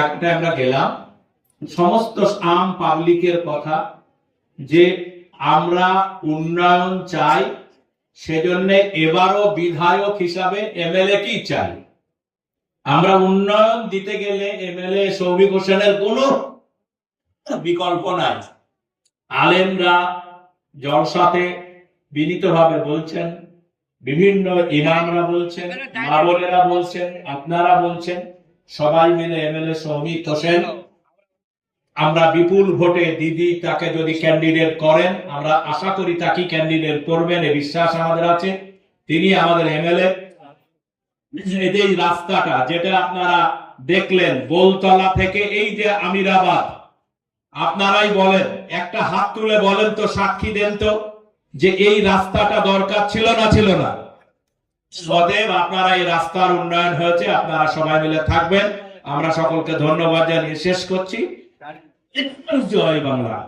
আমরা গেলাম সমস্ত আম পাবলিকের কথা যে আমরা উন্নয়ন চাই, সেজন্য এবারও বিধায়ক হিসাবে এমএলএ কি চাই। আমরা উন্নয়ন দিতে গেলে এমএলএ সৌভিক হোসেনের কোনো বিকল্প নাই। আলেমরা জলসাতে বিনীতভাবে বলছেন, বিভিন্ন ইমামরা বলছেন, মা বোনেরা বলছেন, আপনারা বলছেন, সবাই মিলে এমএলএ সৌভিক হোসেন আমরা বিপুল ভোটে দিদি তাকে যদি ক্যান্ডিডেট করেন, আমরা আশা করি তাকে ক্যান্ডিডেট করবেন, এই বিশ্বাস আমাদের আছে। তিনি আমাদের এমএলএ। এই রাস্তাটা যেটা আপনারা দেখলেন বোলতলা থেকে এই যে আমিরাবাদ, আপনারাই বলেন, একটা হাত তুলে বলেন তো, সাক্ষী দেন তো যে এই রাস্তাটা দরকার ছিল না ছিল না। অতএব আপনারা এই রাস্তার উন্নয়ন হয়েছে, আপনারা সবাই মিলে থাকবেন। আমরা সকলকে ধন্যবাদ জানিয়ে শেষ করছি। জয় বাংলা।